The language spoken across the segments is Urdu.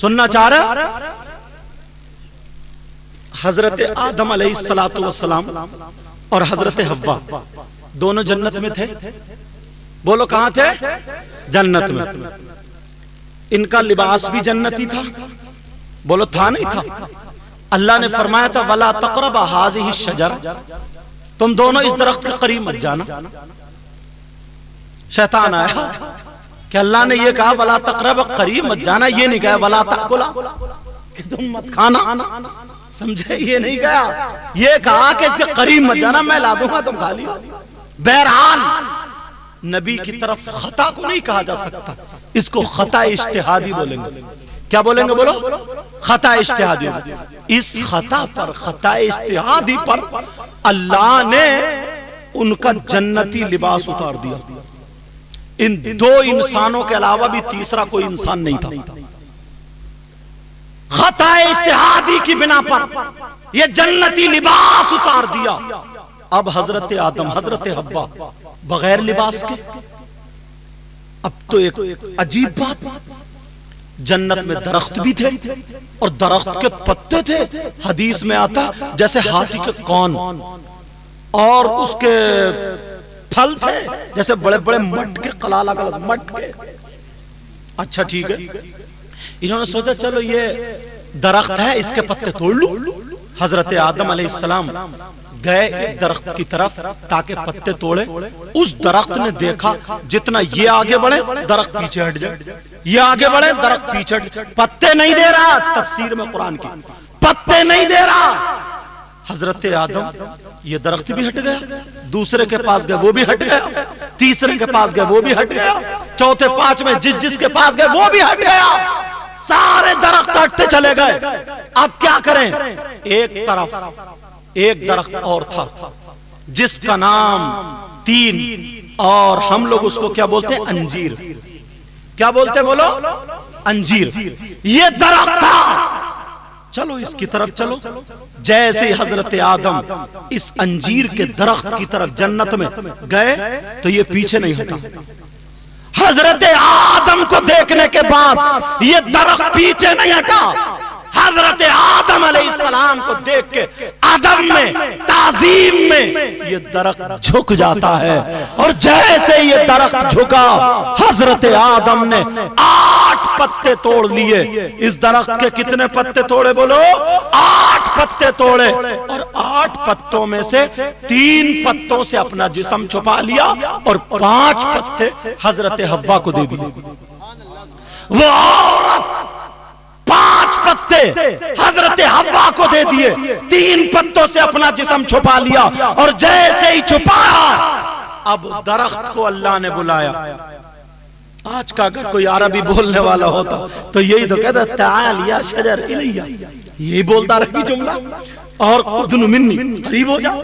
سننا چاہ رہے؟ حضرت آدم علیہ السلام اور حضرت حوا دونوں جنت میں تھے. بولو کہاں تھے؟ جنت میں. ان کا لباس بھی جنتی تھا. بولو تھا نہیں تھا؟ اللہ نے فرمایا تھا وَلَا تَقْرَبَا هَٰذِهِ الشَّجَرَ، تم دونوں اس درخت کے قریب مت جانا. شیطان آیا کہ اللہ نے یہ کہا وَلَا تَقْرَبَا، قریب مت جانا، یہ نہیں کہا وَلَا تَأْكُلَا کہ تم مت کھانا. سمجھے؟ یہ نہیں کہا، یہ کہا کہ اس کے قریب مت جانا، میں لا دوں گا تم کھا لیو. بہرحال نبی کی طرف خطا کو نہیں کہا جا سکتا، اس کو خطا اجتہادی بولیں گے. کیا بولیں گے؟ بولو خطا اجتہادی. اس خطا پر، خطا اجتہادی پر اللہ نے ان کا جنتی لباس اتار دیا. ان دو انسانوں کے علاوہ بھی تیسرا کوئی انسان نہیں تھا. خطا اجتہادی کی بنا پر یہ جنتی لباس اتار دیا. اب حضرت آدم، حضرت حوا بغیر لباس کے. اب تو ایک عجیب بات، جنت میں درخت بھی تھے اور درخت کے پتے تھے. حدیث میں آتا جیسے ہاتھی کے کون، اور اس کے پھل تھے جیسے بڑے بڑے مٹ کے قلالہ مٹ کے. اچھا ٹھیک ہے، انہوں نے سوچا چلو یہ درخت ہے، اس کے پتے توڑ لوں. حضرت آدم علیہ السلام گئے ایک درخت کی طرف تاکہ پتے توڑے. اس درخت نے دیکھا جتنا یہ آگے بڑھے درخت پیچھے ہٹ جائے، یہ آگے بڑھے درخت پیچھے ہٹ جائے. پتے نہیں دے رہا، تفسیر میں قرآن کی پتے نہیں دے رہا. حضرت آدم یہ درخت بھی ہٹ گیا، دوسرے کے پاس گئے وہ بھی ہٹ گیا، تیسرے کے پاس گئے وہ بھی ہٹ گیا، چوتھے پانچویں جس کے پاس گئے وہ بھی ہٹ گیا. سارے درخت ہٹتے چلے گئے. اب کیا کریں؟ ایک طرف ایک درخت اور تھا جس کا نام تین، اور ہم لوگ اس کو کیا بولتے ہیں؟ انجیر. کیا بولتے؟ بولو انجیر. یہ درخت تھا. چلو اس کی طرف چلو. جیسے ہی حضرت آدم اس انجیر کے درخت کی طرف جنت میں گئے تو یہ پیچھے نہیں ہٹا. حضرت آدم کو دیکھنے کے بعد یہ درخت پیچھے نہیں ہٹا. حضرت آدم علیہ السلام کو دیکھ کے ادب میں، تعظیم میں یہ درخت جھک جاتا ہے. اور جیسے یہ درخت جھکا حضرت آدم نے 8 پتے توڑ لیے. اس درخت کے کتنے پتے توڑے؟ بولو 8 پتے توڑے. اور 8 پتوں میں سے 3 پتوں سے اپنا جسم چھپا لیا اور 5 پتے حضرت حوا کو دے دیے. وہ عورت 5 پتے حضرت حوا کو دے دیے، 3 پتوں سے اپنا جسم چھپا لیا. اور جیسے ہی چھپایا اب درخت کو اللہ نے بلایا. آج کا اگر کوئی عربی بولنے والا ہوتا تو یہی تو کہتا تعال یا شجر الیہ، یہی بولتا رہی جملہ، اور ادن منی، قریب ہو جاؤ.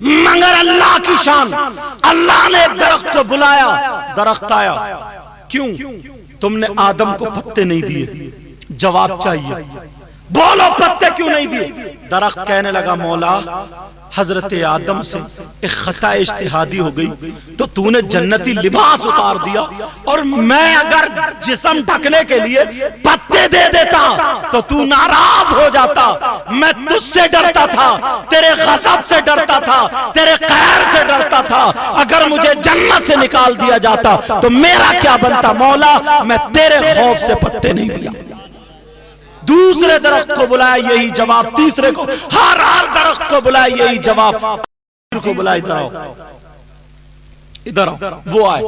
مگر اللہ کی شان، اللہ نے ایک درخت کو بلایا. درخت آیا. کیوں تم نے آدم کو پتے نہیں دیے؟ جواب چاہیے. بولو پتے کیوں نہیں دیے؟ درخت کہنے لگا مولا حضرت آدم سے ایک خطا اجتہادی ہو گئی تو تو نے جنتی لباس اتار دیا، اور میں اگر جسم ڈھکنے کے لیے پتے دے دیتا تو تو ناراض ہو جاتا. میں تجھ سے ڈرتا تھا، تیرے غضب سے ڈرتا تھا، تیرے قہر سے ڈرتا تھا. اگر مجھے جنت سے نکال دیا جاتا تو میرا کیا بنتا؟ مولا میں تیرے خوف سے پتے نہیں دیا. دوسرے درخت کو بلایا یہی جواب، تیسرے کو، ہر درخت کو بلایا یہی جواب. کو بلایا ادھر آؤ، ادھر آؤ. وہ آئے.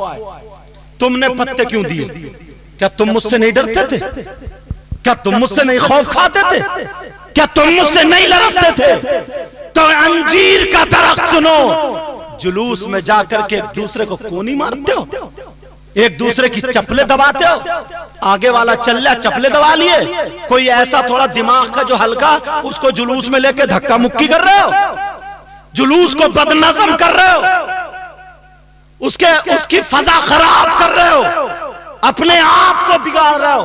تم نے پتے کیوں دیے؟ کیا تم مجھ سے نہیں ڈرتے تھے؟ کیا تم مجھ سے نہیں خوف کھاتے تھے؟ کیا تم مجھ سے نہیں لرزتے تھے؟ تو انجیر کا درخت سنو، جلوس میں جا کر کے ایک دوسرے کو کونی مارتے ہو، ایک دوسرے کی چپلے دباتے ہو. آگے والا چل رہا چپلے دبا لیے. کوئی ایسا تھوڑا دماغ کا جو ہلکا، اس کو جلوس میں لے کے دھکا مکی کر رہے ہو، جلوس کو بد نظم کر رہے ہو، اس کی فضا خراب کر رہے ہو، اپنے آپ کو بگاڑ رہے ہو.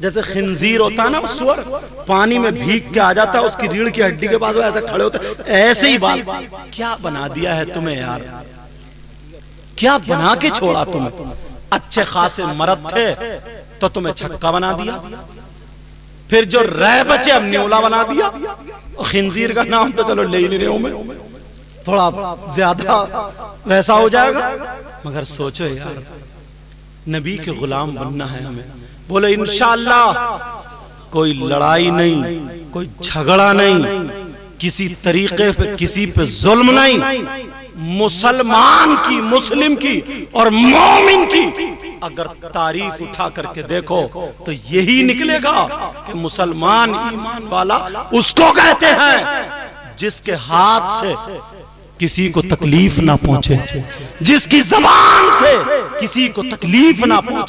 جیسے خنزیر ہوتا ہے نا سور، پانی میں بھیگ کے آ جاتا ہے، اس کی ریڑھ کی ہڈی کے پاس وہ ایسے کھڑے ہوتے ہیں، ایسے ہی بات. کیا بنا دیا ہے تمہیں یار، کیا بنا کے چھوڑا تمہیں؟ اچھے خاصے مرد تھے تو تمہیں چھکا بنا دیا، پھر جو رہ بچے اب نیولا بنا دیا. خنزیر کا نام تو چلو لے ہی نہیں رہے ہوں میں، تھوڑا زیادہ ویسا ہو جائے گا. مگر سوچو یار، نبی کے غلام بننا ہے ہمیں. بولے انشاءاللہ کوئی لڑائی نہیں، کوئی جھگڑا نہیں، کسی طریقے پہ کسی پہ ظلم نہیں. مسلمان کی، مسلم کی اور مومن کی اگر تعریف اٹھا کر کے دیکھو تو یہی نکلے گا کہ مسلمان ایمان والا اس کو کہتے ہیں جس کے ہاتھ سے کسی کو تکلیف نہ پہنچے، جس کی زبان سے کسی کو تکلیف نہ پہنچے.